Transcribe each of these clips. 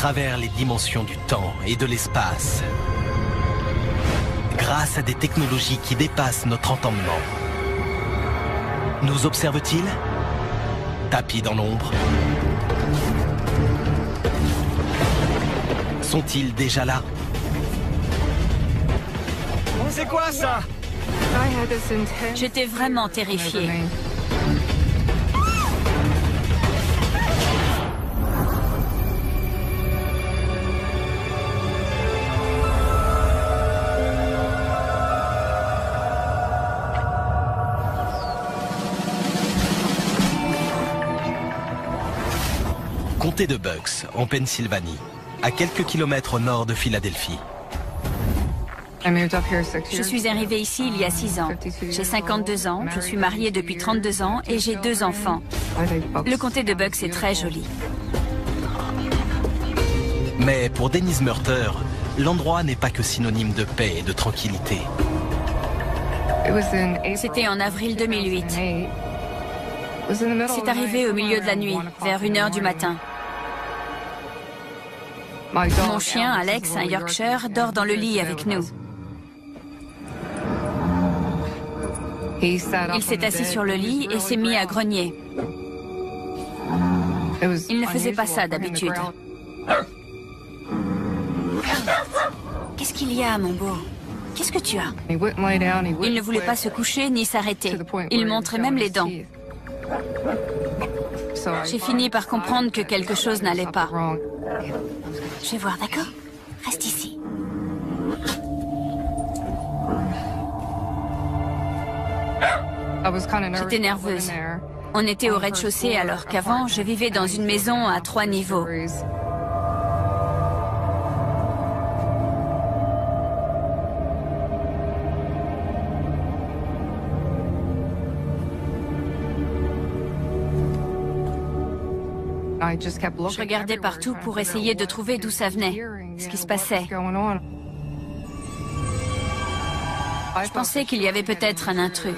travers les dimensions du temps et de l'espace. Grâce à des technologies qui dépassent notre entendement. Nous observe-t-il? Tapis dans l'ombre. Sont-ils déjà là? C'est quoi ça? J'étais vraiment terrifiée. Comté de Bucks, en Pennsylvanie, à quelques kilomètres au nord de Philadelphie. Je suis arrivée ici il y a 6 ans. J'ai 52 ans, je suis mariée depuis 32 ans et j'ai 2 enfants. Le comté de Bucks est très joli. Mais pour Denise Murter, l'endroit n'est pas que synonyme de paix et de tranquillité. C'était en avril 2008. C'est arrivé au milieu de la nuit, vers 1h du matin. Mon chien, Alex, un Yorkshire, dort dans le lit avec nous. Il s'est assis sur le lit et s'est mis à grogner. Il ne faisait pas ça d'habitude. Qu'est-ce qu'il y a, mon beau? Qu'est-ce que tu as? Il ne voulait pas se coucher ni s'arrêter. Il montrait même les dents. J'ai fini par comprendre que quelque chose n'allait pas. Je vais voir, d'accord? Reste ici. J'étais nerveuse. On était au rez-de-chaussée alors qu'avant, je vivais dans une maison à 3 niveaux. Je regardais partout pour essayer de trouver d'où ça venait, ce qui se passait. Je pensais qu'il y avait peut-être un intrus.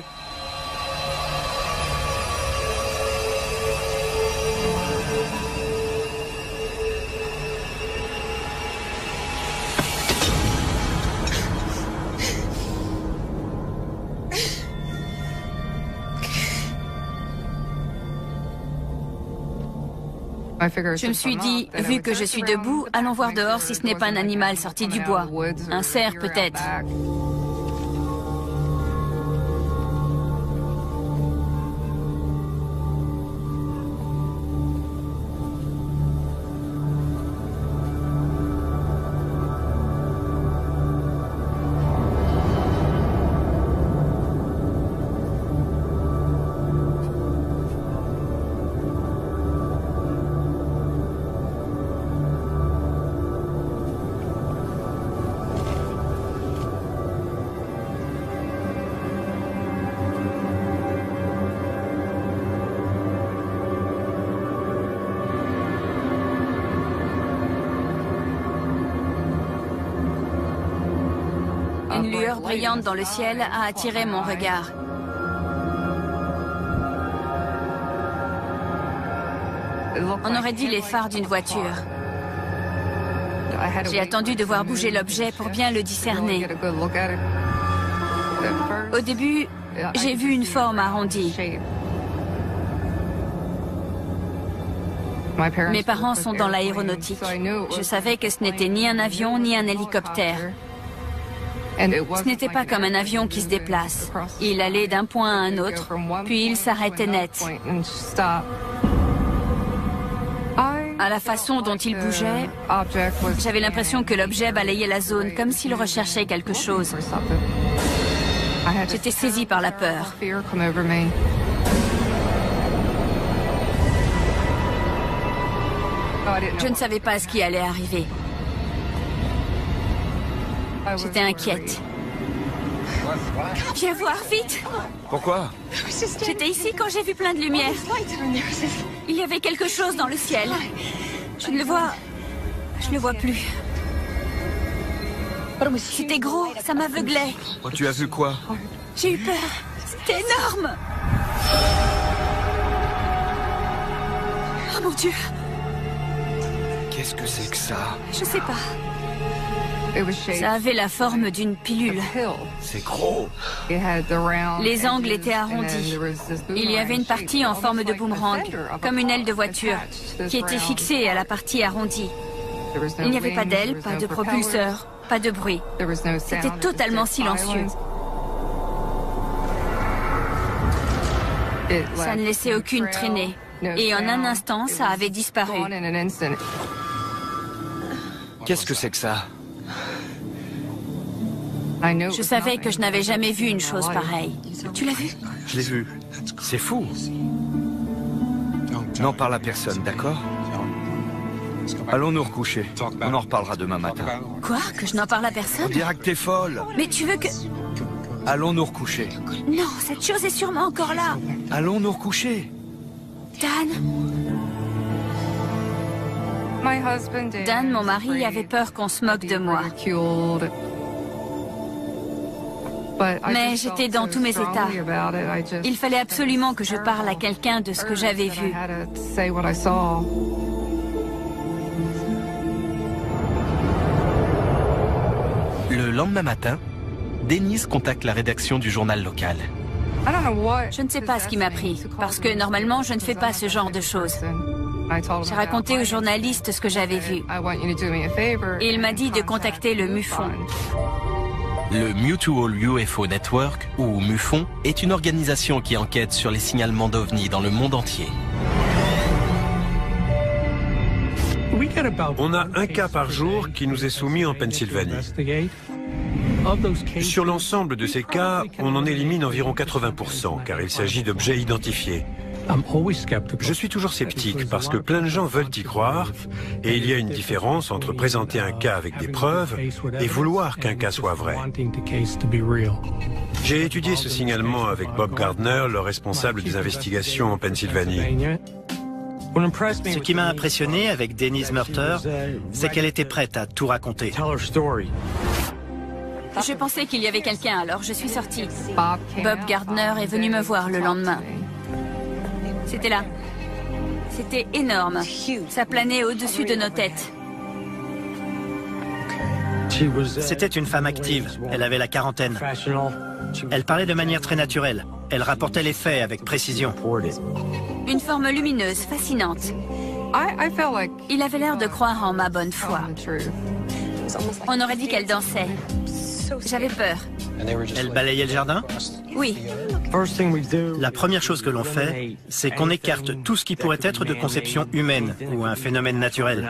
Je me suis dit, vu que je suis debout, allons voir dehors si ce n'est pas un animal sorti du bois. Un cerf peut-être. Une lueur brillante dans le ciel a attiré mon regard. On aurait dit les phares d'une voiture. J'ai attendu de voir bouger l'objet pour bien le discerner. Au début, j'ai vu une forme arrondie. Mes parents sont dans l'aéronautique. Je savais que ce n'était ni un avion ni un hélicoptère. Ce n'était pas comme un avion qui se déplace. Il allait d'un point à un autre, puis il s'arrêtait net. À la façon dont il bougeait, j'avais l'impression que l'objet balayait la zone, comme s'il recherchait quelque chose. J'étais saisie par la peur. Je ne savais pas ce qui allait arriver. J'étais inquiète. Viens voir, vite! Pourquoi? J'étais ici quand j'ai vu plein de lumière. Il y avait quelque chose dans le ciel. Je ne le vois... Je ne le vois plus. C'était gros, ça m'aveuglait. Oh, tu as vu quoi? J'ai eu peur. C'était énorme. Oh mon Dieu. Qu'est-ce que c'est que ça? Je sais pas. Ça avait la forme d'une pilule. C'est gros. Les angles étaient arrondis. Il y avait une partie en forme de boomerang, comme une aile de voiture, qui était fixée à la partie arrondie. Il n'y avait pas d'aile, pas de propulseur, pas de bruit. C'était totalement silencieux. Ça ne laissait aucune traînée. Et en un instant, ça avait disparu. Qu'est-ce que c'est que ça? Je savais que je n'avais jamais vu une chose pareille. Tu l'as vu? Je l'ai vu. C'est fou. N'en parle à personne, d'accord? Allons nous recoucher. On en reparlera demain matin. Quoi? Que je n'en parle à On personne? dira que t'es folle. Mais tu veux que... Allons nous recoucher. Non, cette chose est sûrement encore là. Allons nous recoucher. Dan? Dan, mon mari, avait peur qu'on se moque de moi. Mais j'étais dans tous mes états. Il fallait absolument que je parle à quelqu'un de ce que j'avais vu. Le lendemain matin, Denise contacte la rédaction du journal local. Je ne sais pas ce qui m'a pris, parce que normalement, je ne fais pas ce genre de choses. J'ai raconté au journaliste ce que j'avais vu. Il m'a dit de contacter le MUFON. Le Mutual UFO Network, ou MUFON, est une organisation qui enquête sur les signalements d'OVNI dans le monde entier. On a un cas par jour qui nous est soumis en Pennsylvanie. Sur l'ensemble de ces cas, on en élimine environ 80%, car il s'agit d'objets identifiés. Je suis toujours sceptique parce que plein de gens veulent y croire, et il y a une différence entre présenter un cas avec des preuves et vouloir qu'un cas soit vrai. J'ai étudié ce signalement avec Bob Gardner, le responsable des investigations en Pennsylvanie. Ce qui m'a impressionné avec Denise Murter, c'est qu'elle était prête à tout raconter. Je pensais qu'il y avait quelqu'un, alors je suis sortie. Bob Gardner est venu me voir le lendemain. C'était là. C'était énorme. Ça planait au-dessus de nos têtes. C'était une femme active. Elle avait la quarantaine. Elle parlait de manière très naturelle. Elle rapportait les faits avec précision. Une forme lumineuse, fascinante. Il avait l'air de croire en ma bonne foi. On aurait dit qu'elle dansait. J'avais peur. Elle balayait le jardin? Oui. La première chose que l'on fait, c'est qu'on écarte tout ce qui pourrait être de conception humaine ou un phénomène naturel.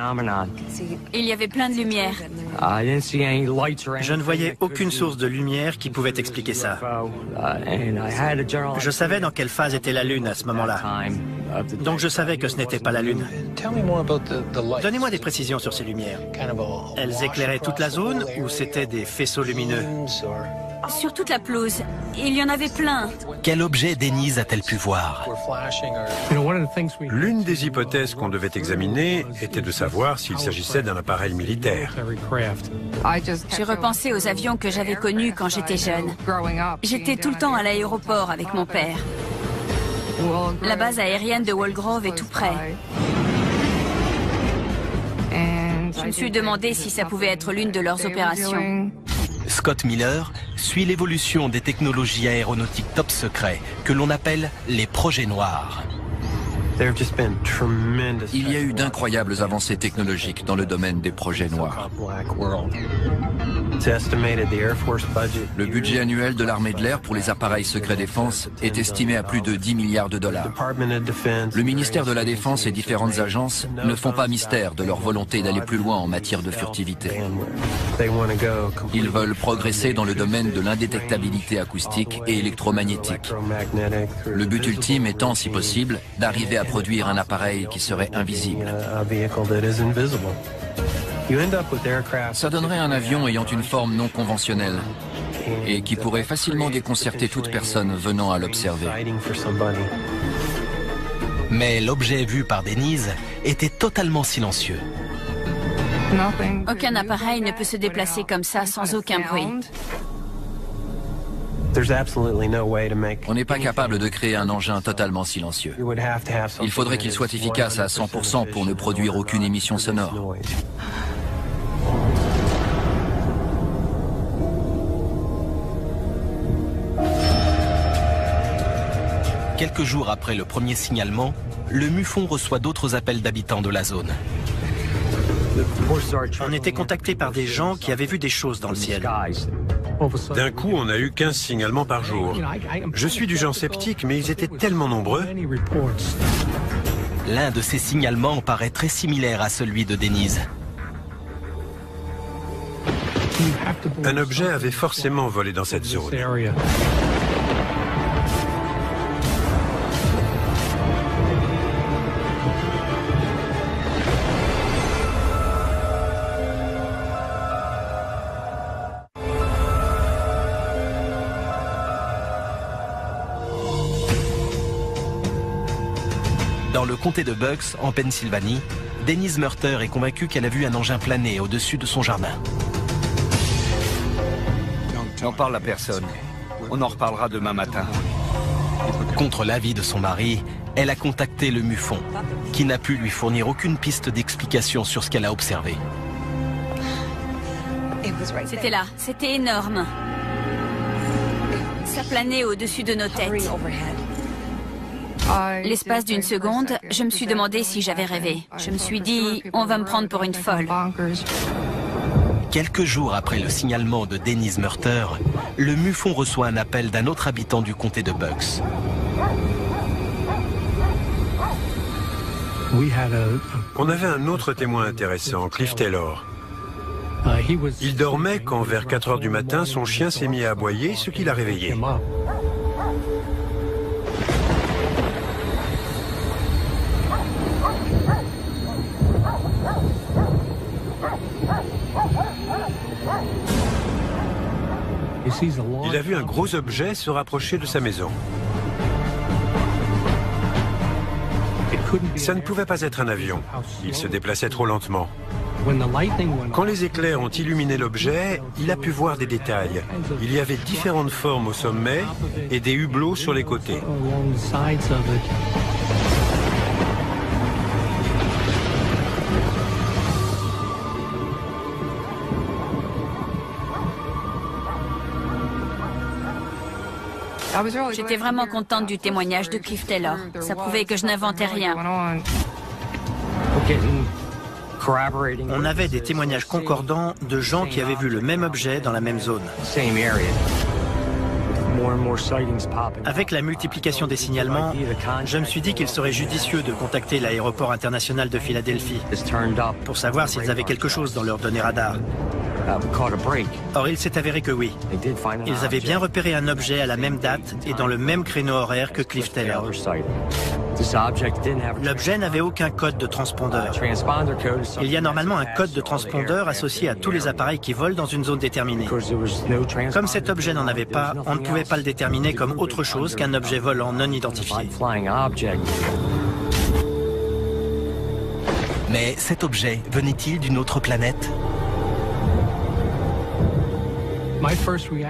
Il y avait plein de lumière. Je ne voyais aucune source de lumière qui pouvait expliquer ça. Je savais dans quelle phase était la Lune à ce moment-là. Donc je savais que ce n'était pas la Lune. Donnez-moi des précisions sur ces lumières. Elles éclairaient toute la zone ou c'était des faisceaux lumineux? Sur toute la pelouse. Il y en avait plein. Quel objet Denise a-t-elle pu voir? L'une des hypothèses qu'on devait examiner était de savoir s'il s'agissait d'un appareil militaire. J'ai repensé aux avions que j'avais connus quand j'étais jeune. J'étais tout le temps à l'aéroport avec mon père. La base aérienne de Walgrove est tout près. Je me suis demandé si ça pouvait être l'une de leurs opérations. Scott Miller suit l'évolution des technologies aéronautiques top secrets que l'on appelle les projets noirs. Il y a eu d'incroyables avancées technologiques dans le domaine des projets noirs. Le budget annuel de l'armée de l'air pour les appareils secrets défense est estimé à plus de 10 milliards de dollars. Le ministère de la Défense et différentes agences ne font pas mystère de leur volonté d'aller plus loin en matière de furtivité. Ils veulent progresser dans le domaine de l'indétectabilité acoustique et électromagnétique. Le but ultime étant, si possible, d'arriver à produire un appareil qui serait invisible. Ça donnerait un avion ayant une forme non conventionnelle et qui pourrait facilement déconcerter toute personne venant à l'observer. Mais l'objet vu par Denise était totalement silencieux. Aucun appareil ne peut se déplacer comme ça sans aucun bruit. On n'est pas capable de créer un engin totalement silencieux. Il faudrait qu'il soit efficace à 100% pour ne produire aucune émission sonore. Quelques jours après le premier signalement, le MUFON reçoit d'autres appels d'habitants de la zone. On était contacté par des gens qui avaient vu des choses dans le ciel. D'un coup, on a eu 15 signalements par jour. Je suis du genre sceptique, mais ils étaient tellement nombreux. L'un de ces signalements paraît très similaire à celui de Denise. Un objet avait forcément volé dans cette zone. Dans le comté de Bucks, en Pennsylvanie, Denise Murter est convaincue qu'elle a vu un engin planer au-dessus de son jardin. N'en parle à personne. On en reparlera demain matin. Contre l'avis de son mari, elle a contacté le MUFON, qui n'a pu lui fournir aucune piste d'explication sur ce qu'elle a observé. C'était là, c'était énorme. Ça planait au-dessus de nos têtes. L'espace d'une seconde, je me suis demandé si j'avais rêvé. Je me suis dit, on va me prendre pour une folle. Quelques jours après le signalement de Denise Murter, le MUFON reçoit un appel d'un autre habitant du comté de Bucks. On avait un autre témoin intéressant, Cliff Taylor. Il dormait quand, vers 4 heures du matin, son chien s'est mis à aboyer, ce qui l'a réveillé. Il a vu un gros objet se rapprocher de sa maison. Ça ne pouvait pas être un avion. Il se déplaçait trop lentement. Quand les éclairs ont illuminé l'objet, il a pu voir des détails. Il y avait différentes formes au sommet et des hublots sur les côtés. J'étais vraiment contente du témoignage de Cliff Taylor. Ça prouvait que je n'inventais rien. On avait des témoignages concordants de gens qui avaient vu le même objet dans la même zone. Avec la multiplication des signalements, je me suis dit qu'il serait judicieux de contacter l'aéroport international de Philadelphie pour savoir s'ils avaient quelque chose dans leurs données radar. Or, il s'est avéré que oui. Ils avaient bien repéré un objet à la même date et dans le même créneau horaire que Cliff Taylor. L'objet n'avait aucun code de transpondeur. Il y a normalement un code de transpondeur associé à tous les appareils qui volent dans une zone déterminée. Comme cet objet n'en avait pas, on ne pouvait pas le déterminer comme autre chose qu'un objet volant non identifié. Mais cet objet venait-il d'une autre planète ?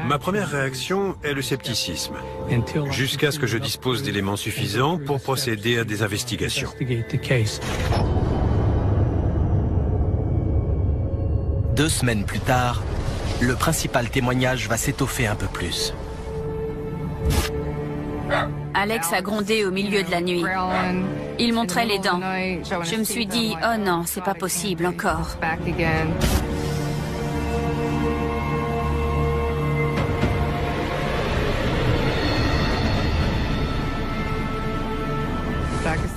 Ma première réaction est le scepticisme, jusqu'à ce que je dispose d'éléments suffisants pour procéder à des investigations. 2 semaines plus tard, le principal témoignage va s'étoffer un peu plus. Alex a grondé au milieu de la nuit. Il montrait les dents. Je me suis dit, oh non, c'est pas possible encore.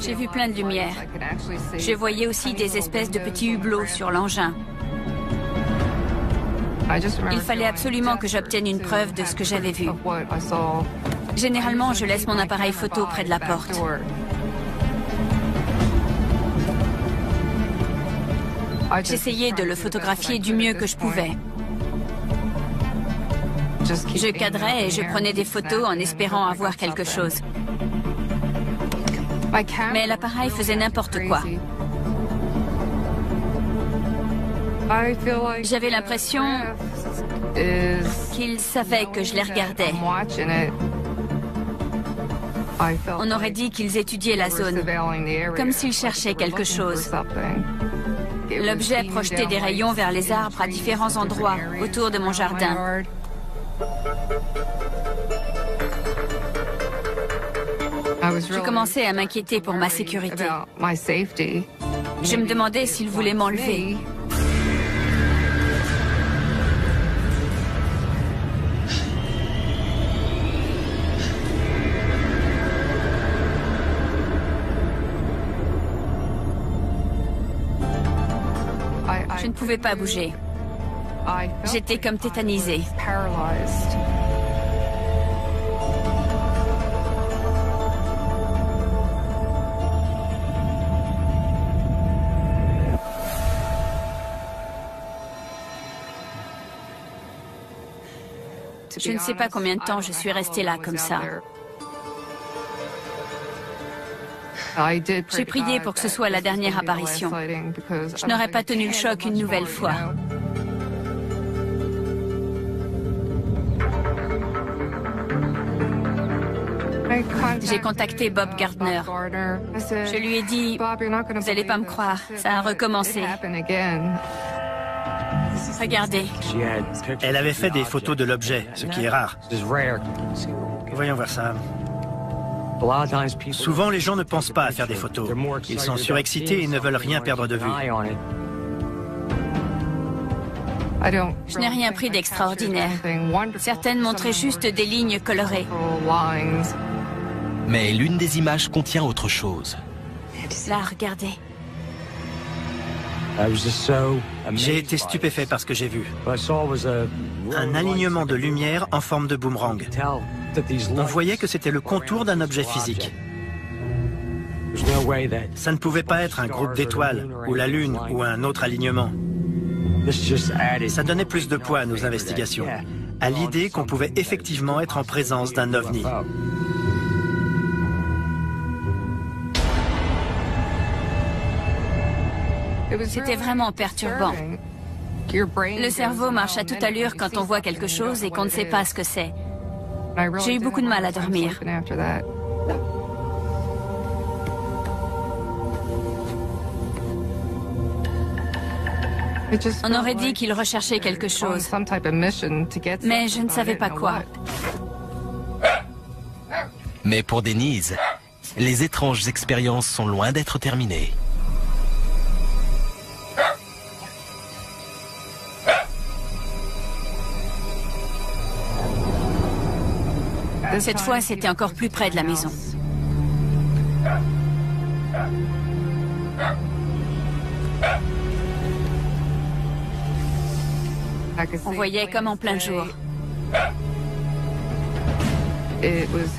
J'ai vu plein de lumière. Je voyais aussi des espèces de petits hublots sur l'engin. Il fallait absolument que j'obtienne une preuve de ce que j'avais vu. Généralement, je laisse mon appareil photo près de la porte. J'essayais de le photographier du mieux que je pouvais. Je cadrais et je prenais des photos en espérant avoir quelque chose. Mais l'appareil faisait n'importe quoi. J'avais l'impression qu'il savait que je les regardais. On aurait dit qu'ils étudiaient la zone, comme s'ils cherchaient quelque chose. L'objet projetait des rayons vers les arbres à différents endroits autour de mon jardin. Je commençais à m'inquiéter pour ma sécurité. Je me demandais s'il voulait m'enlever. Je ne pouvais pas bouger. J'étais comme tétanisée. Je ne sais pas combien de temps je suis restée là comme ça. J'ai prié pour que ce soit la dernière apparition. Je n'aurais pas tenu le choc une nouvelle fois. J'ai contacté Bob Gardner. Je lui ai dit, vous n'allez pas me croire, ça a recommencé. Regardez. Elle avait fait des photos de l'objet, ce qui est rare. Voyons voir ça. Souvent, les gens ne pensent pas à faire des photos. Ils sont surexcités et ne veulent rien perdre de vue. Je n'ai rien pris d'extraordinaire. Certaines montraient juste des lignes colorées. Mais l'une des images contient autre chose. Là, regardez. J'ai été stupéfait par ce que j'ai vu. Un alignement de lumière en forme de boomerang. On voyait que c'était le contour d'un objet physique. Ça ne pouvait pas être un groupe d'étoiles, ou la Lune, ou un autre alignement. Ça donnait plus de poids à nos investigations, à l'idée qu'on pouvait effectivement être en présence d'un ovni. C'était vraiment perturbant. Le cerveau marche à toute allure quand on voit quelque chose et qu'on ne sait pas ce que c'est. J'ai eu beaucoup de mal à dormir. On aurait dit qu'il recherchait quelque chose, mais je ne savais pas quoi. Mais pour Denise, les étranges expériences sont loin d'être terminées. Cette fois, c'était encore plus près de la maison. On voyait comme en plein jour.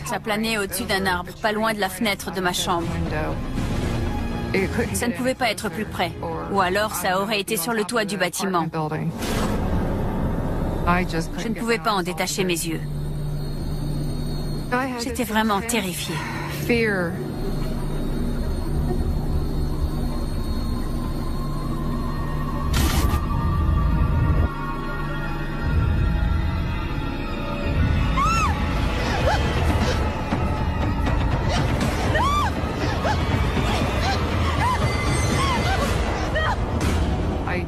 Ça planait au-dessus d'un arbre, pas loin de la fenêtre de ma chambre. Ça ne pouvait pas être plus près. Ou alors, ça aurait été sur le toit du bâtiment. Je ne pouvais pas en détacher mes yeux. J'étais vraiment terrifiée.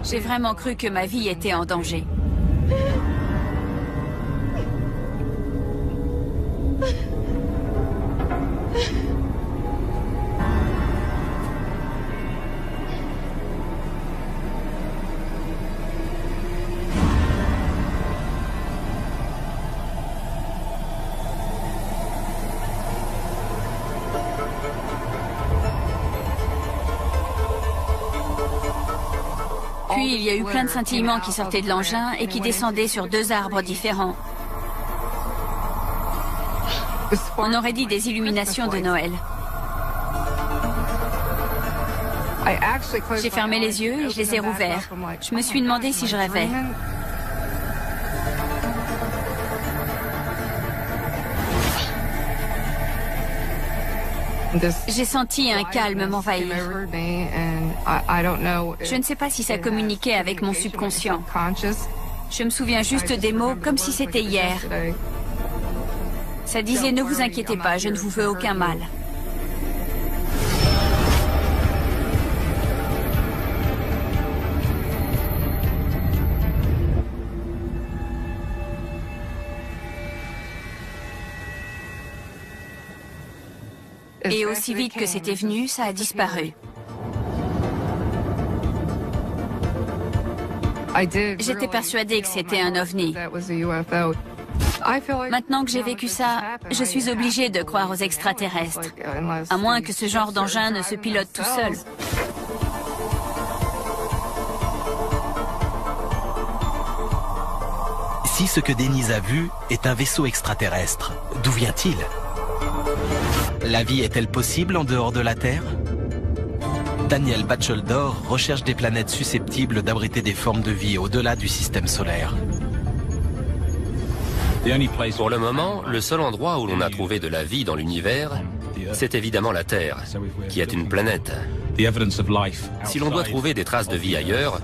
J'ai vraiment cru que ma vie était en danger. Puis il y a eu plein de scintillements qui sortaient de l'engin et qui descendaient sur deux arbres différents. On aurait dit des illuminations de Noël. J'ai fermé les yeux et je les ai rouverts. Je me suis demandé si je rêvais. J'ai senti un calme m'envahir. Je ne sais pas si ça communiquait avec mon subconscient. Je me souviens juste des mots comme si c'était hier. Ça disait « Ne vous inquiétez pas, je ne vous veux aucun mal ». Et aussi vite que c'était venu, ça a disparu. J'étais persuadée que c'était un ovni. Maintenant que j'ai vécu ça, je suis obligée de croire aux extraterrestres. À moins que ce genre d'engin ne se pilote tout seul. Si ce que Denise a vu est un vaisseau extraterrestre, d'où vient-il? La vie est-elle possible en dehors de la Terre? Daniel Batchelder recherche des planètes susceptibles d'abriter des formes de vie au-delà du système solaire. Pour le moment, le seul endroit où l'on a trouvé de la vie dans l'univers, c'est évidemment la Terre, qui est une planète. Si l'on doit trouver des traces de vie ailleurs,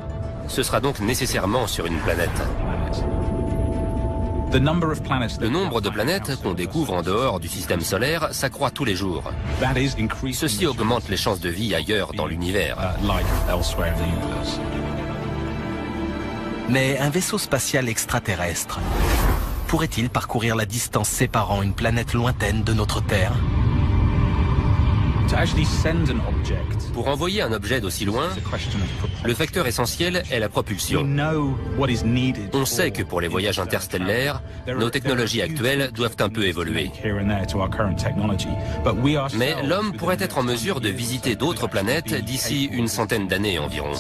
ce sera donc nécessairement sur une planète. Le nombre de planètes qu'on découvre en dehors du système solaire s'accroît tous les jours. Ceci augmente les chances de vie ailleurs dans l'univers. Mais un vaisseau spatial extraterrestre pourrait-il parcourir la distance séparant une planète lointaine de notre Terre? Pour envoyer un objet d'aussi loin, le facteur essentiel est la propulsion. On sait que pour les voyages interstellaires, nos technologies actuelles doivent un peu évoluer. Mais l'homme pourrait être en mesure de visiter d'autres planètes d'ici une centaine d'années environ.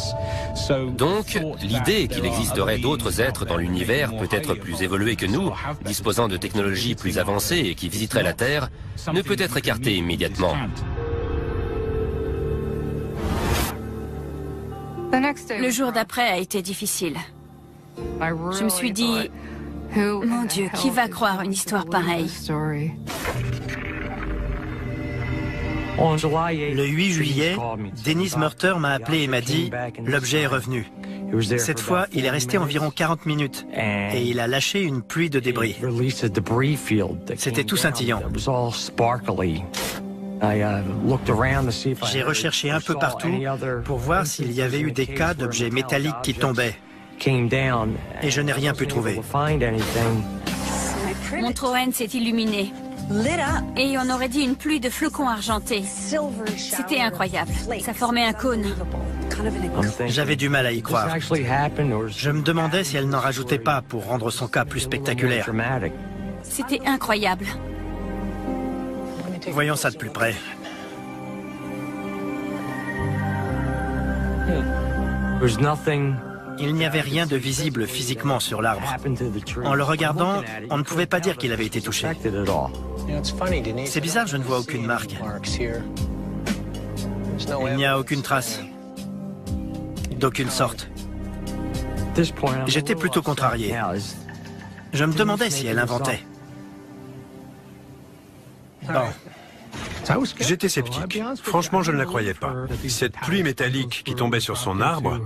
Donc, l'idée qu'il existerait d'autres êtres dans l'univers peut-être plus évolués que nous, disposant de technologies plus avancées et qui visiteraient la Terre, ne peut être écartée immédiatement. Le jour d'après a été difficile. Je me suis dit, mon Dieu, qui va croire une histoire pareille? Le 8 juillet, Dennis Murter m'a appelé et m'a dit « L'objet est revenu ». Cette fois, il est resté environ 40 minutes et il a lâché une pluie de débris. C'était tout scintillant. J'ai recherché un peu partout pour voir s'il y avait eu des cas d'objets métalliques qui tombaient. Et je n'ai rien pu trouver. Mon Troen s'est illuminé. Et on aurait dit une pluie de flocons argentés. C'était incroyable. Ça formait un cône. J'avais du mal à y croire. Je me demandais si elle n'en rajoutait pas pour rendre son cas plus spectaculaire. C'était incroyable. Voyons ça de plus près. Il n'y avait rien de visible physiquement sur l'arbre. En le regardant, on ne pouvait pas dire qu'il avait été touché. C'est bizarre, je ne vois aucune marque. Il n'y a aucune trace. D'aucune sorte. J'étais plutôt contrarié. Je me demandais si elle inventait. Bon. J'étais sceptique. Franchement, je ne la croyais pas. Cette pluie métallique qui tombait sur son arbre...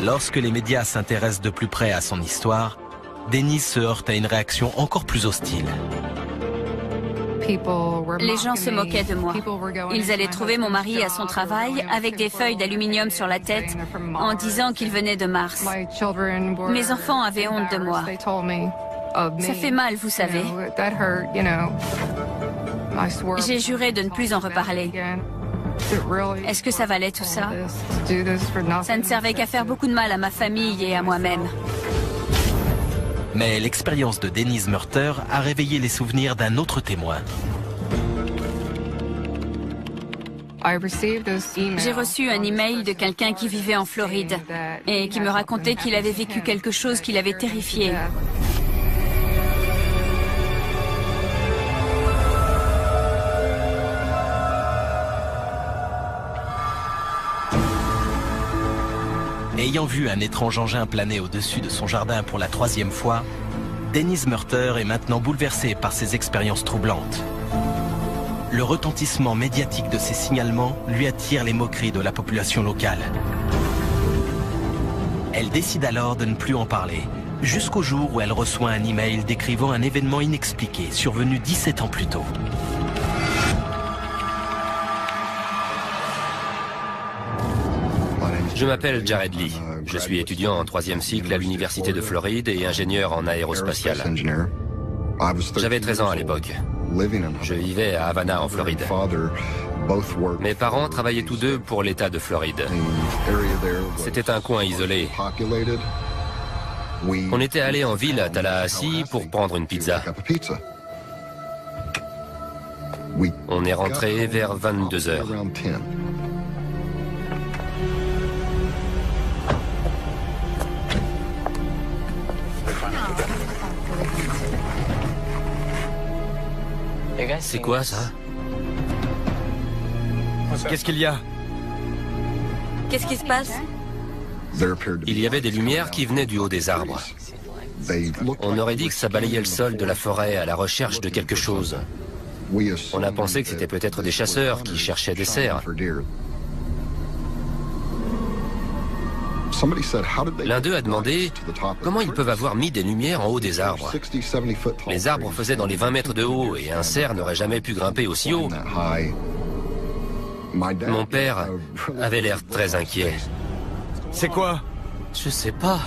Lorsque les médias s'intéressent de plus près à son histoire, Denise se heurte à une réaction encore plus hostile. Les gens se moquaient de moi. Ils allaient trouver mon mari à son travail avec des feuilles d'aluminium sur la tête en disant qu'il venait de Mars. Mes enfants avaient honte de moi. Ça fait mal, vous savez. J'ai juré de ne plus en reparler. Est-ce que ça valait tout ça? Ça ne servait qu'à faire beaucoup de mal à ma famille et à moi-même. Mais l'expérience de Denise Murter a réveillé les souvenirs d'un autre témoin. J'ai reçu un email de quelqu'un qui vivait en Floride et qui me racontait qu'il avait vécu quelque chose qui l'avait terrifié. Ayant vu un étrange engin planer au-dessus de son jardin pour la 3e fois, Dennis Murter est maintenant bouleversé par ces expériences troublantes. Le retentissement médiatique de ces signalements lui attire les moqueries de la population locale. Elle décide alors de ne plus en parler, jusqu'au jour où elle reçoit un email décrivant un événement inexpliqué survenu 17 ans plus tôt. Je m'appelle Jared Lee. Je suis étudiant en 3e cycle à l'Université de Floride et ingénieur en aérospatial. J'avais 13 ans à l'époque. Je vivais à Havana en Floride. Mes parents travaillaient tous deux pour l'État de Floride. C'était un coin isolé. On était allé en ville à Tallahassee pour prendre une pizza. On est rentré vers 22 heures. C'est quoi ça? Qu'est-ce qu'il y a? Qu'est-ce qui se passe? Il y avait des lumières qui venaient du haut des arbres. On aurait dit que ça balayait le sol de la forêt à la recherche de quelque chose. On a pensé que c'était peut-être des chasseurs qui cherchaient des cerfs. L'un d'eux a demandé comment ils peuvent avoir mis des lumières en haut des arbres. Les arbres faisaient dans les 20 mètres de haut et un cerf n'aurait jamais pu grimper aussi haut. Mon père avait l'air très inquiet. C'est quoi? Je sais pas.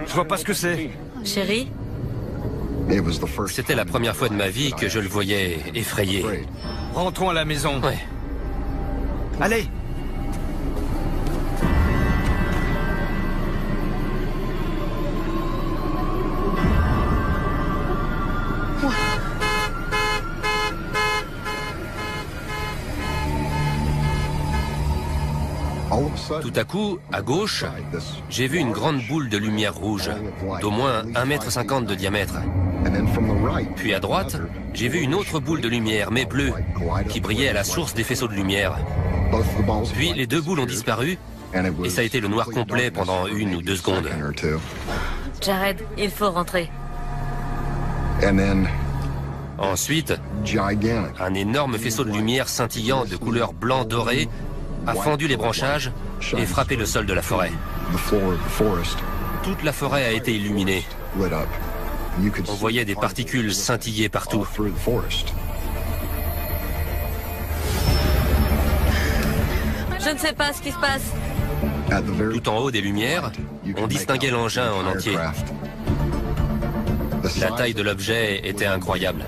Je vois pas ce que c'est. Chérie? C'était la première fois de ma vie que je le voyais effrayé. Rentrons à la maison. Ouais. Allez! Tout à coup, à gauche, j'ai vu une grande boule de lumière rouge, d'au moins 1,50 m de diamètre. Puis à droite, j'ai vu une autre boule de lumière, mais bleue, qui brillait à la source des faisceaux de lumière. Puis les deux boules ont disparu, et ça a été le noir complet pendant 1 ou 2 secondes. Jared, il faut rentrer. Ensuite, un énorme faisceau de lumière scintillant de couleur blanc-doré a fendu les branchages et frappé le sol de la forêt. Toute la forêt a été illuminée. On voyait des particules scintiller partout. Je ne sais pas ce qui se passe. Tout en haut des lumières, on distinguait l'engin en entier. La taille de l'objet était incroyable.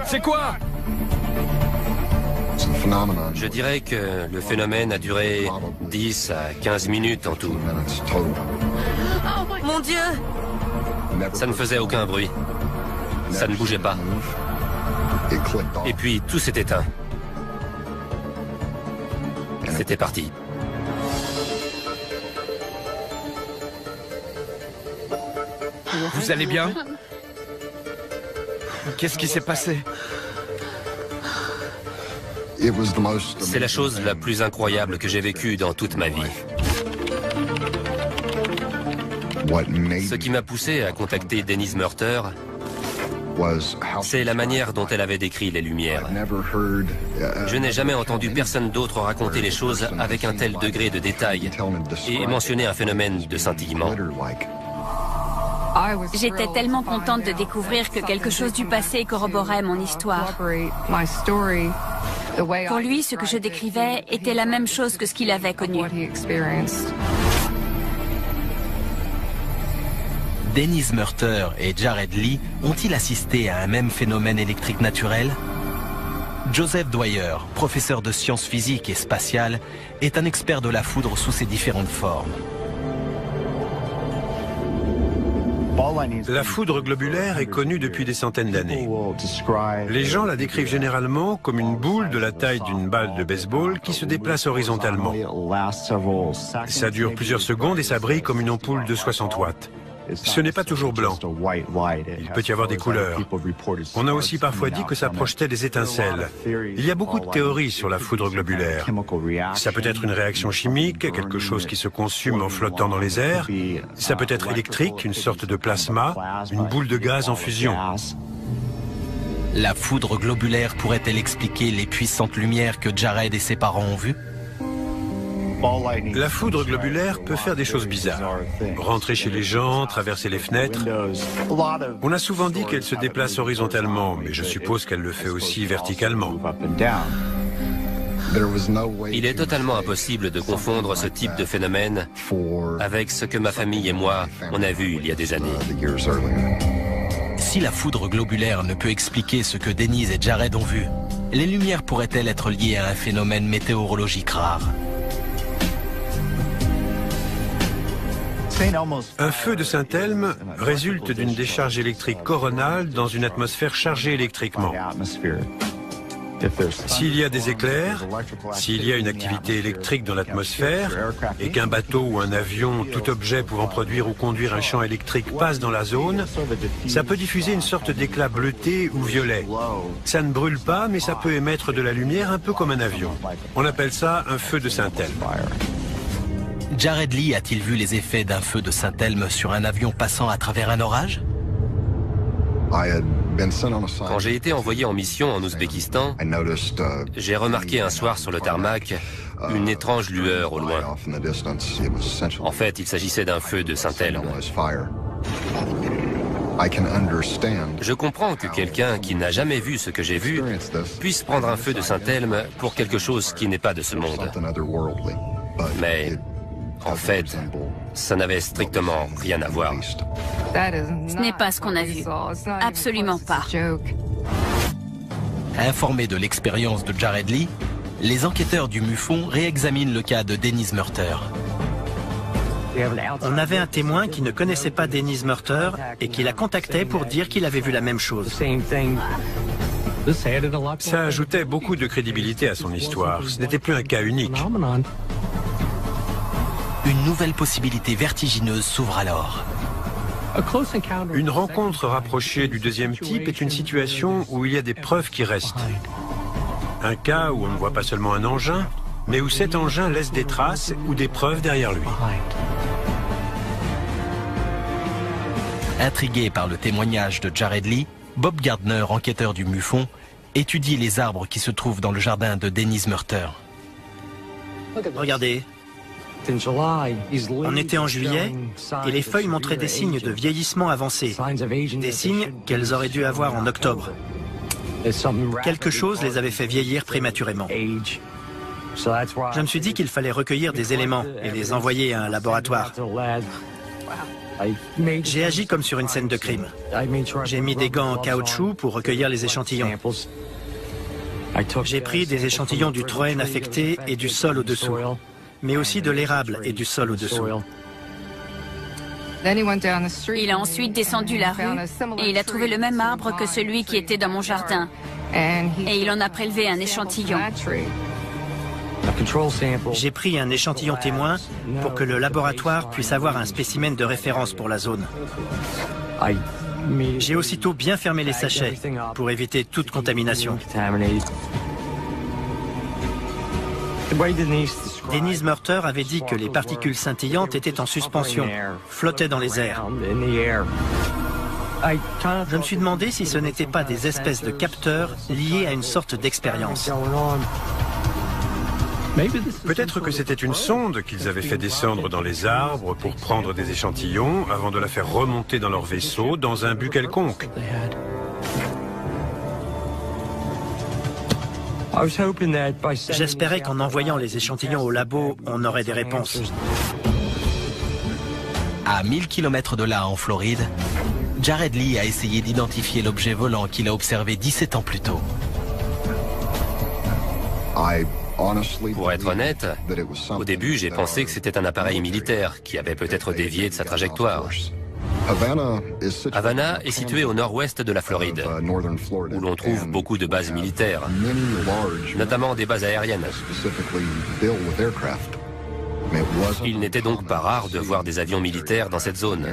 C'est quoi? Je dirais que le phénomène a duré 10 à 15 minutes en tout. Mon Dieu! Ça ne faisait aucun bruit. Ça ne bougeait pas. Et puis tout s'est éteint. C'était parti. Vous allez bien? Qu'est-ce qui s'est passé? C'est la chose la plus incroyable que j'ai vécue dans toute ma vie. Ce qui m'a poussé à contacter Dennis Murter, c'est la manière dont elle avait décrit les lumières. Je n'ai jamais entendu personne d'autre raconter les choses avec un tel degré de détail et mentionner un phénomène de scintillement. J'étais tellement contente de découvrir que quelque chose du passé corroborait mon histoire. Pour lui, ce que je décrivais était la même chose que ce qu'il avait connu. Dennis Murter et Jared Lee ont-ils assisté à un même phénomène électrique naturel? Joseph Dwyer, professeur de sciences physiques et spatiales, est un expert de la foudre sous ses différentes formes. La foudre globulaire est connue depuis des centaines d'années. Les gens la décrivent généralement comme une boule de la taille d'une balle de baseball qui se déplace horizontalement. Ça dure plusieurs secondes et ça brille comme une ampoule de 60 watts. Ce n'est pas toujours blanc. Il peut y avoir des couleurs. On a aussi parfois dit que ça projetait des étincelles. Il y a beaucoup de théories sur la foudre globulaire. Ça peut être une réaction chimique, quelque chose qui se consume en flottant dans les airs. Ça peut être électrique, une sorte de plasma, une boule de gaz en fusion. La foudre globulaire pourrait-elle expliquer les puissantes lumières que Jared et ses parents ont vues? La foudre globulaire peut faire des choses bizarres. Rentrer chez les gens, traverser les fenêtres. On a souvent dit qu'elle se déplace horizontalement, mais je suppose qu'elle le fait aussi verticalement. Il est totalement impossible de confondre ce type de phénomène avec ce que ma famille et moi, on a vu il y a des années. Si la foudre globulaire ne peut expliquer ce que Denise et Jared ont vu, les lumières pourraient-elles être liées à un phénomène météorologique rare? Un feu de Saint-Elme résulte d'une décharge électrique coronale dans une atmosphère chargée électriquement. S'il y a des éclairs, s'il y a une activité électrique dans l'atmosphère et qu'un bateau ou un avion, tout objet pouvant produire ou conduire un champ électrique passe dans la zone, ça peut diffuser une sorte d'éclat bleuté ou violet. Ça ne brûle pas, mais ça peut émettre de la lumière un peu comme un avion. On appelle ça un feu de Saint-Elme. Jared Lee a-t-il vu les effets d'un feu de Saint-Elme sur un avion passant à travers un orage? Quand j'ai été envoyé en mission en Ouzbékistan, j'ai remarqué un soir sur le tarmac une étrange lueur au loin. En fait, il s'agissait d'un feu de Saint-Elme. Je comprends que quelqu'un qui n'a jamais vu ce que j'ai vu puisse prendre un feu de Saint-Elme pour quelque chose qui n'est pas de ce monde. Mais, en fait, ça n'avait strictement rien à voir. Ce n'est pas ce qu'on a vu. Absolument pas. Informés de l'expérience de Jared Lee, les enquêteurs du MUFON réexaminent le cas de Denise Murter. On avait un témoin qui ne connaissait pas Denise Murter et qui la contactait pour dire qu'il avait vu la même chose. Ça ajoutait beaucoup de crédibilité à son histoire. Ce n'était plus un cas unique. Une nouvelle possibilité vertigineuse s'ouvre alors. Une rencontre rapprochée du deuxième type est une situation où il y a des preuves qui restent. Un cas où on ne voit pas seulement un engin, mais où cet engin laisse des traces ou des preuves derrière lui. Intrigué par le témoignage de Jared Lee, Bob Gardner, enquêteur du MUFON, étudie les arbres qui se trouvent dans le jardin de Denise Murter. Regardez. On était en juillet et les feuilles montraient des signes de vieillissement avancé, des signes qu'elles auraient dû avoir en octobre. Quelque chose les avait fait vieillir prématurément. Je me suis dit qu'il fallait recueillir des éléments et les envoyer à un laboratoire. J'ai agi comme sur une scène de crime. J'ai mis des gants en caoutchouc pour recueillir les échantillons. J'ai pris des échantillons du troène affecté et du sol au-dessous, mais aussi de l'érable et du sol au-dessous. Il a ensuite descendu la rue et il a trouvé le même arbre que celui qui était dans mon jardin. Et il en a prélevé un échantillon. J'ai pris un échantillon témoin pour que le laboratoire puisse avoir un spécimen de référence pour la zone. J'ai aussitôt bien fermé les sachets pour éviter toute contamination. Denise Murter avait dit que les particules scintillantes étaient en suspension, flottaient dans les airs. Je me suis demandé si ce n'étaient pas des espèces de capteurs liés à une sorte d'expérience. Peut-être que c'était une sonde qu'ils avaient fait descendre dans les arbres pour prendre des échantillons avant de la faire remonter dans leur vaisseau dans un but quelconque. J'espérais qu'en envoyant les échantillons au labo, on aurait des réponses. À 1000 km de là, en Floride, Jared Lee a essayé d'identifier l'objet volant qu'il a observé 17 ans plus tôt. Pour être honnête, au début, j'ai pensé que c'était un appareil militaire qui avait peut-être dévié de sa trajectoire. Havana est située au nord-ouest de la Floride, où l'on trouve beaucoup de bases militaires, notamment des bases aériennes. Il n'était donc pas rare de voir des avions militaires dans cette zone.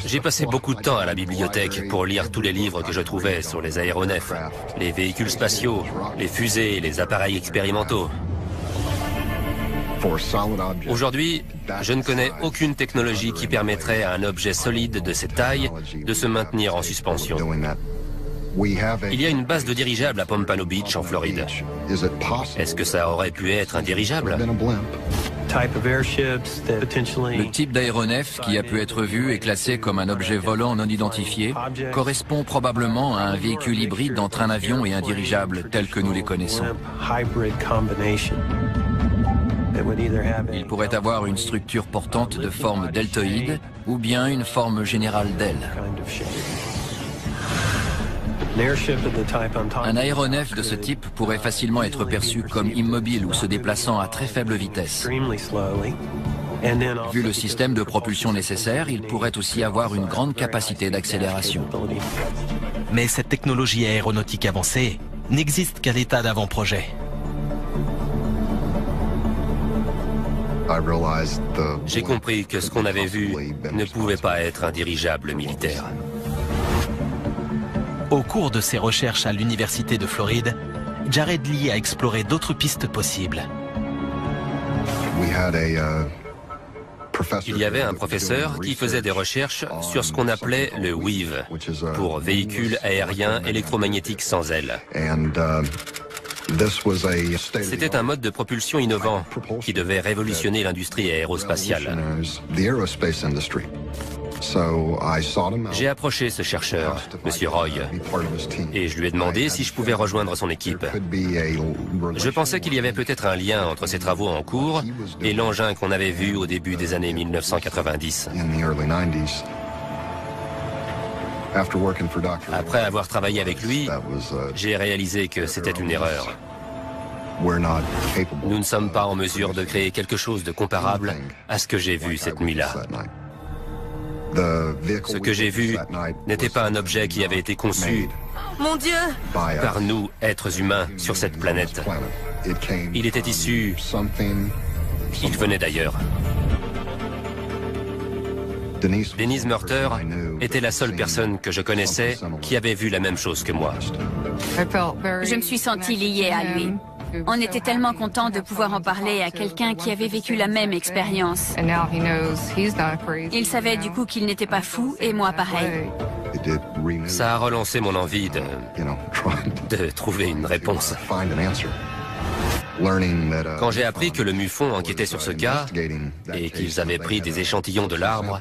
J'ai passé beaucoup de temps à la bibliothèque pour lire tous les livres que je trouvais sur les aéronefs, les véhicules spatiaux, les fusées, les appareils expérimentaux. Aujourd'hui, je ne connais aucune technologie qui permettrait à un objet solide de cette taille de se maintenir en suspension. Il y a une base de dirigeables à Pompano Beach, en Floride. Est-ce que ça aurait pu être un dirigeable? Le type d'aéronef qui a pu être vu et classé comme un objet volant non identifié correspond probablement à un véhicule hybride entre un avion et un dirigeable tel que nous les connaissons. Il pourrait avoir une structure portante de forme deltoïde ou bien une forme générale d'aile. Un aéronef de ce type pourrait facilement être perçu comme immobile ou se déplaçant à très faible vitesse. Vu le système de propulsion nécessaire, il pourrait aussi avoir une grande capacité d'accélération. Mais cette technologie aéronautique avancée n'existe qu'à l'état d'avant-projet. J'ai compris que ce qu'on avait vu ne pouvait pas être un dirigeable militaire. Au cours de ses recherches à l'Université de Floride, Jared Lee a exploré d'autres pistes possibles. Il y avait un professeur qui faisait des recherches sur ce qu'on appelait le WEAV, pour véhicule aérien électromagnétique sans ailes. C'était un mode de propulsion innovant qui devait révolutionner l'industrie aérospatiale. J'ai approché ce chercheur, M. Roy, et je lui ai demandé si je pouvais rejoindre son équipe. Je pensais qu'il y avait peut-être un lien entre ses travaux en cours et l'engin qu'on avait vu au début des années 1990. Après avoir travaillé avec lui, j'ai réalisé que c'était une erreur. Nous ne sommes pas en mesure de créer quelque chose de comparable à ce que j'ai vu cette nuit-là. Ce que j'ai vu n'était pas un objet qui avait été conçu Mon Dieu! par nous, êtres humains, sur cette planète. Il était issu... Il venait d'ailleurs. Denise Murter était la seule personne que je connaissais qui avait vu la même chose que moi. Je me suis sentie liée à lui. On était tellement contents de pouvoir en parler à quelqu'un qui avait vécu la même expérience. Il savait du coup qu'il n'était pas fou, et moi pareil. Ça a relancé mon envie de trouver une réponse. Quand j'ai appris que le MUFON enquêtait sur ce cas et qu'ils avaient pris des échantillons de l'arbre,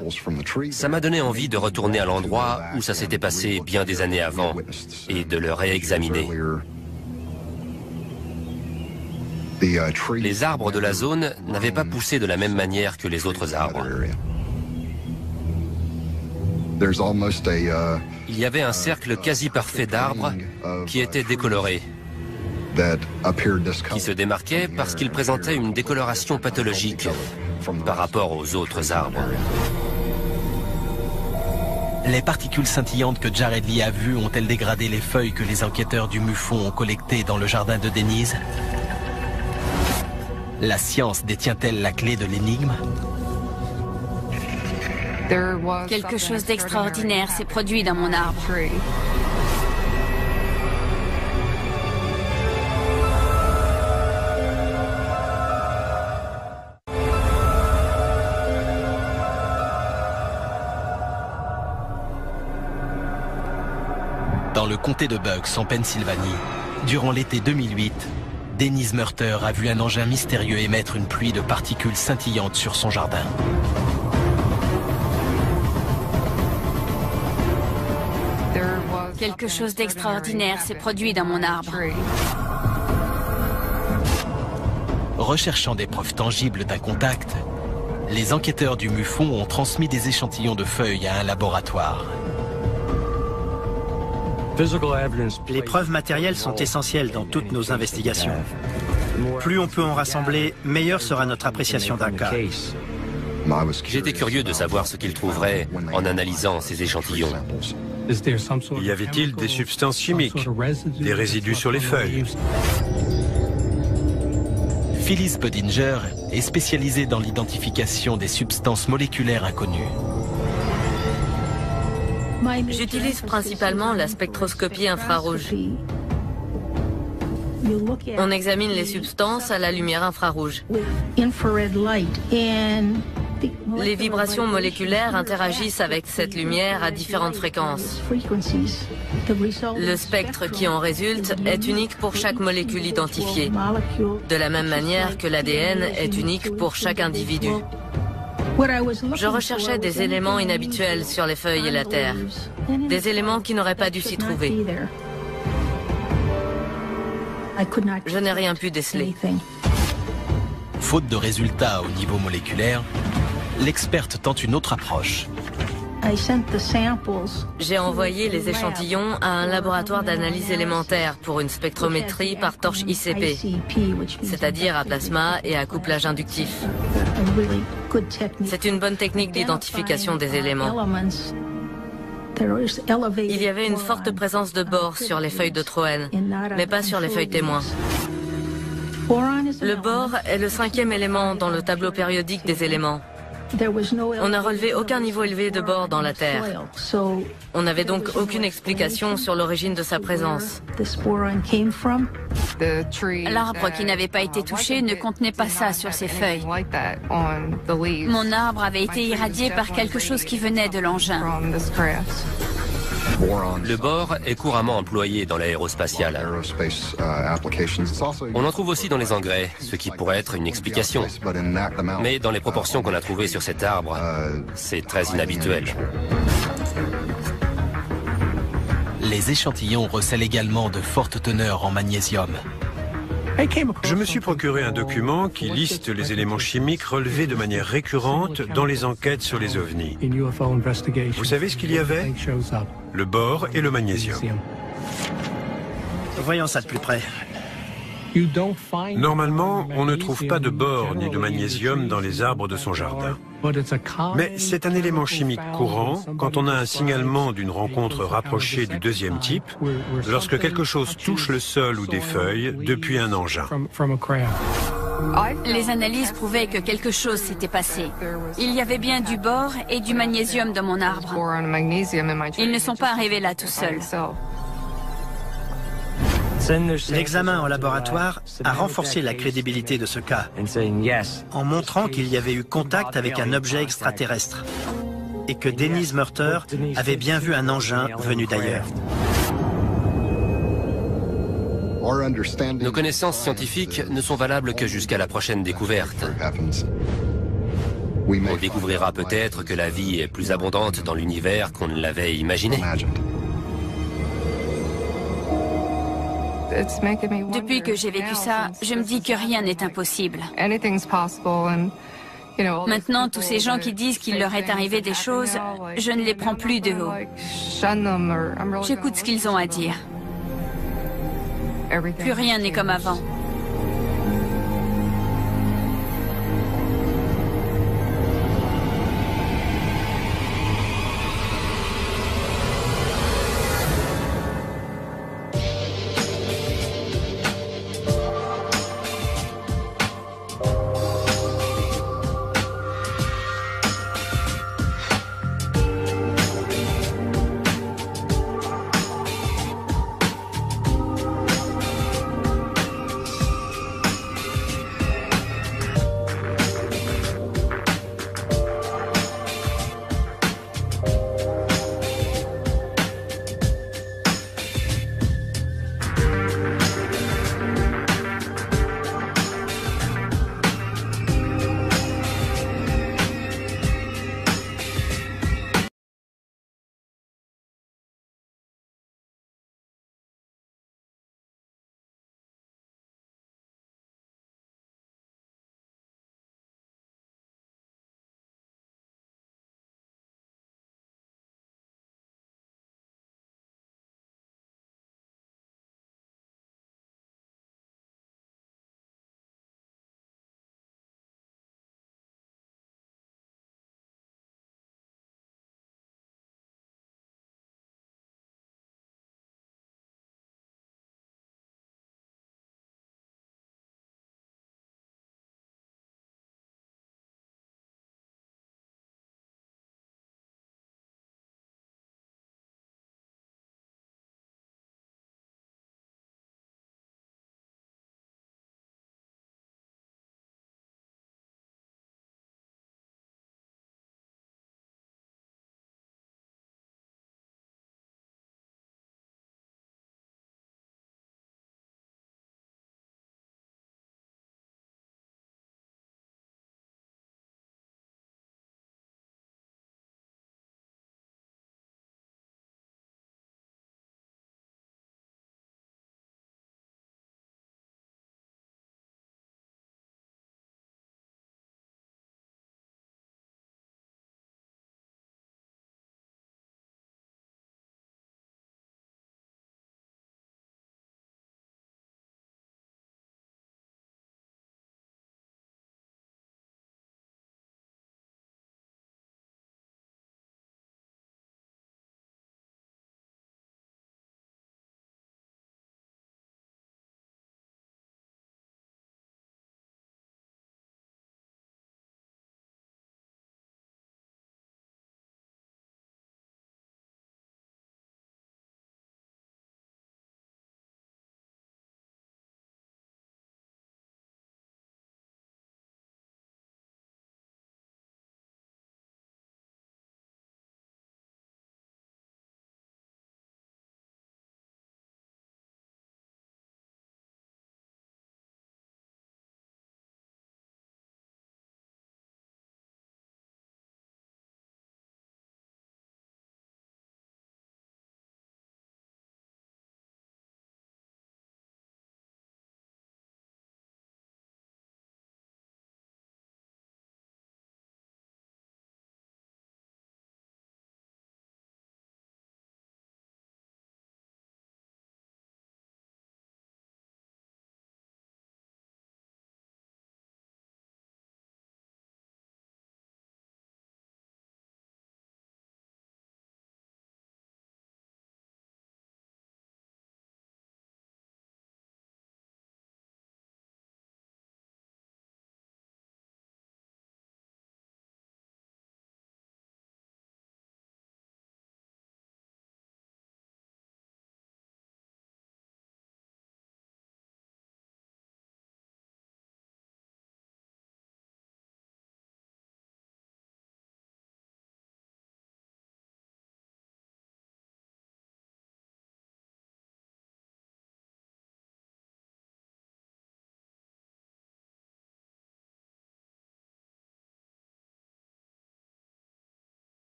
ça m'a donné envie de retourner à l'endroit où ça s'était passé bien des années avant et de le réexaminer. Les arbres de la zone n'avaient pas poussé de la même manière que les autres arbres. Il y avait un cercle quasi parfait d'arbres qui était décoloré, qui se démarquait parce qu'il présentait une décoloration pathologique par rapport aux autres arbres. Les particules scintillantes que Jared Lee a vues ont-elles dégradé les feuilles que les enquêteurs du MUFON ont collectées dans le jardin de Denise? La science détient-elle la clé de l'énigme? Quelque chose d'extraordinaire s'est produit dans mon arbre. Dans le comté de Bucks, en Pennsylvanie, durant l'été 2008, Denise Murter a vu un engin mystérieux émettre une pluie de particules scintillantes sur son jardin. Quelque chose d'extraordinaire s'est produit dans mon arbre. Recherchant des preuves tangibles d'un contact, les enquêteurs du MUFON ont transmis des échantillons de feuilles à un laboratoire. Les preuves matérielles sont essentielles dans toutes nos investigations. Plus on peut en rassembler, meilleure sera notre appréciation d'un cas. J'étais curieux de savoir ce qu'ils trouveraient en analysant ces échantillons. Y avait-il des substances chimiques, des résidus sur les feuilles? Phyllis Budinger est spécialisée dans l'identification des substances moléculaires inconnues. J'utilise principalement la spectroscopie infrarouge. On examine les substances à la lumière infrarouge. Les vibrations moléculaires interagissent avec cette lumière à différentes fréquences. Le spectre qui en résulte est unique pour chaque molécule identifiée, de la même manière que l'ADN est unique pour chaque individu. Je recherchais des éléments inhabituels sur les feuilles et la terre, des éléments qui n'auraient pas dû s'y trouver. Je n'ai rien pu déceler. Faute de résultats au niveau moléculaire, l'experte tente une autre approche. J'ai envoyé les échantillons à un laboratoire d'analyse élémentaire pour une spectrométrie par torche ICP, c'est-à-dire à plasma et à couplage inductif. C'est une bonne technique d'identification des éléments. Il y avait une forte présence de bore sur les feuilles de Troène, mais pas sur les feuilles témoins. Le bore est le 5e élément dans le tableau périodique des éléments. On n'a relevé aucun niveau élevé de bore dans la Terre. On n'avait donc aucune explication sur l'origine de sa présence. L'arbre qui n'avait pas été touché ne contenait pas ça sur ses feuilles. Mon arbre avait été irradié par quelque chose qui venait de l'engin. Le bore est couramment employé dans l'aérospatiale. On en trouve aussi dans les engrais, ce qui pourrait être une explication. Mais dans les proportions qu'on a trouvées sur cet arbre, c'est très inhabituel. Les échantillons recèlent également de fortes teneurs en magnésium. Je me suis procuré un document qui liste les éléments chimiques relevés de manière récurrente dans les enquêtes sur les ovnis. Vous savez ce qu'il y avait? Le bore et le magnésium. Voyons ça de plus près. Normalement, on ne trouve pas de bore ni de magnésium dans les arbres de son jardin. Mais c'est un élément chimique courant quand on a un signalement d'une rencontre rapprochée du deuxième type, lorsque quelque chose touche le sol ou des feuilles depuis un engin. Les analyses prouvaient que quelque chose s'était passé. Il y avait bien du bore et du magnésium dans mon arbre. Ils ne sont pas arrivés là tout seuls. L'examen en laboratoire a renforcé la crédibilité de ce cas, en montrant qu'il y avait eu contact avec un objet extraterrestre et que Denise Murter avait bien vu un engin venu d'ailleurs. Nos connaissances scientifiques ne sont valables que jusqu'à la prochaine découverte. On découvrira peut-être que la vie est plus abondante dans l'univers qu'on ne l'avait imaginé. Depuis que j'ai vécu ça, je me dis que rien n'est impossible. Maintenant, tous ces gens qui disent qu'il leur est arrivé des choses, je ne les prends plus de haut. J'écoute ce qu'ils ont à dire. Plus rien n'est comme avant.